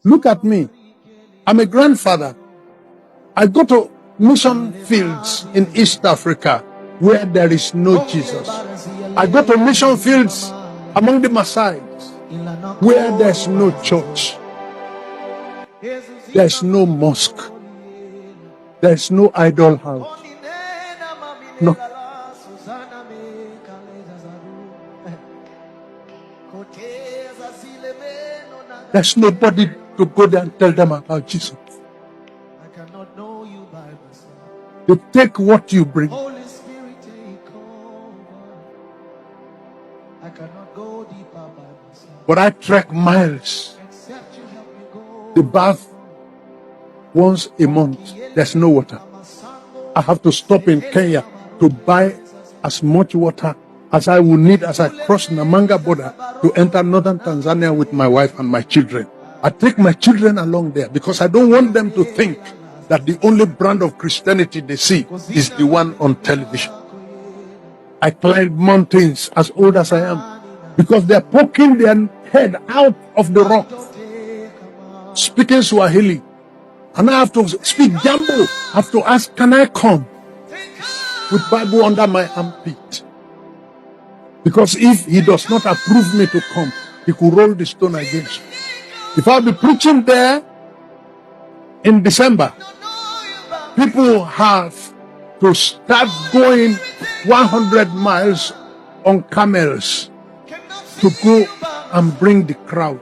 Look at me. I'm a grandfather. I go to mission fields in East Africa where there is no Jesus. I go to mission fields among the Maasai where there's no church. There's no mosque. There's no idol house. No. There's nobody to go there and tell them about Jesus. They take what you bring. But I trek miles. The bath once a month. There's no water. I have to stop in Kenya to buy as much water as I will need as I cross Namanga border to enter northern Tanzania with my wife and my children. I take my children along there because I don't want them to think that the only brand of Christianity they see is the one on television. I climb mountains as old as I am because they're poking their head out of the rock, speaking Swahili. And I have to speak Jambo. I have to ask, can I come? With Bible under my armpit. Because if he does not approve me to come, he could roll the stone against me. If I'll be preaching there in December, people have to start going 100 miles on camels to go and bring the crowd.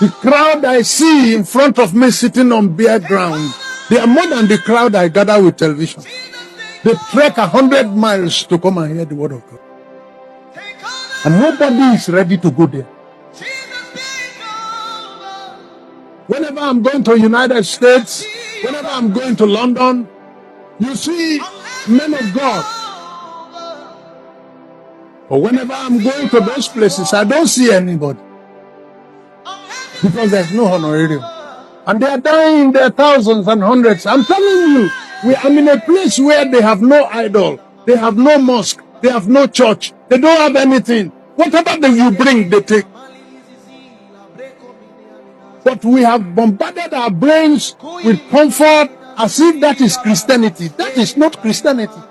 The crowd I see in front of me sitting on bare ground, they are more than the crowd I gather with television. They trek 100 miles to come and hear the word of God. And nobody is ready to go there. Whenever I'm going to United States, whenever I'm going to London, you see men of God. But whenever I'm going to those places, I don't see anybody. Because there's no honorarium. And they are dying in their thousands and hundreds. I'm telling you, I'm in a place where they have no idol. They have no mosque. They have no church. They don't have anything. Whatever you bring, they take. But we have bombarded our brains with comfort as if that is Christianity. That is not Christianity.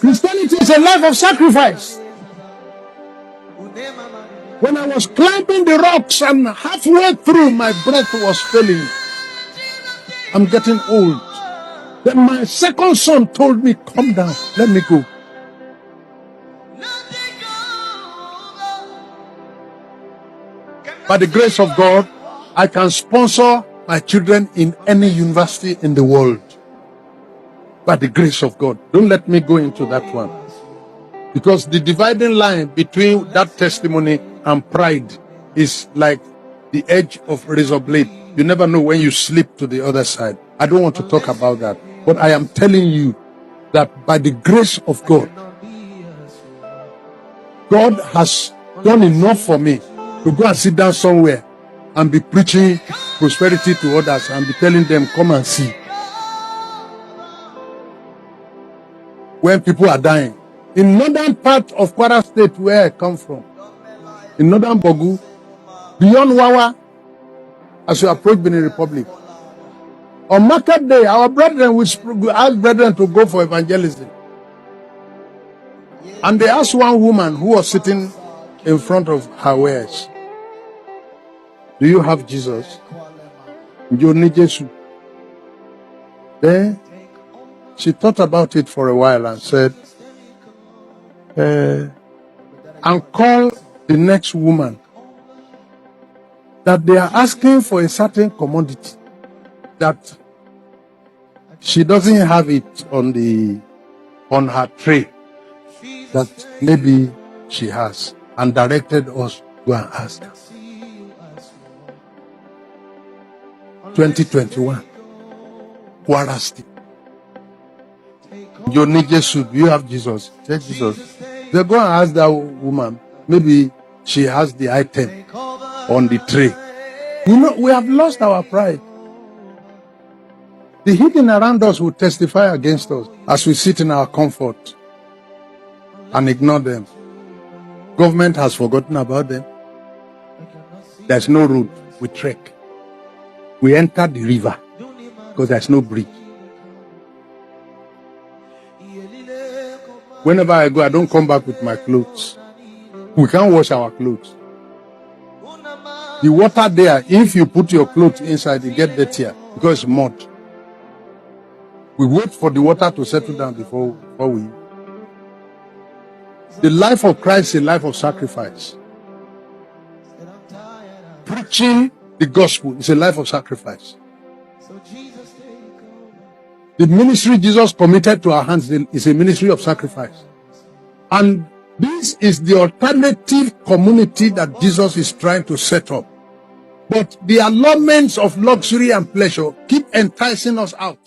Christianity is a life of sacrifice. When I was climbing the rocks and halfway through my breath was failing, I'm getting old. Then my second son told me, calm down, let me go. By the grace of God, I can sponsor my children in any university in the world. By the grace of God. Don't let me go into that one. Because the dividing line between that testimony and pride is like the edge of razor blade. You never know when you slip to the other side. I don't want to talk about that. But I am telling you that by the grace of God, God has done enough for me to go and sit down somewhere and be preaching prosperity to others and be telling them, come and see. When people are dying. In northern part of Kwara State where I come from, in northern Bogu, beyond Wawa, as you approach Benin Republic, on market day, our brethren will ask brethren to go for evangelism. And they asked one woman who was sitting in front of her wares, do you have Jesus? You need Jesus. Then she thought about it for a while and said, and call the next woman that they are asking for a certain commodity that she doesn't have it on her tray that maybe she has, and directed us to go and ask her. 2021, Kwara State. You need Jesus. You have Jesus. Take Jesus. They go and ask that woman. Maybe she has the item on the tray. You know, we have lost our pride. The hidden around us will testify against us as we sit in our comfort and ignore them. Government has forgotten about them. There's no road. We trek. We enter the river because there's no bridge. Whenever I go, I don't come back with my clothes. We can't wash our clothes. The water there, if you put your clothes inside, you get dirtier because it's mud. We wait for the water to settle down before we. The life of Christ is a life of sacrifice. Preaching the gospel is a life of sacrifice. The ministry Jesus committed to our hands is a ministry of sacrifice. And this is the alternative community that Jesus is trying to set up. But the allurements of luxury and pleasure keep enticing us out.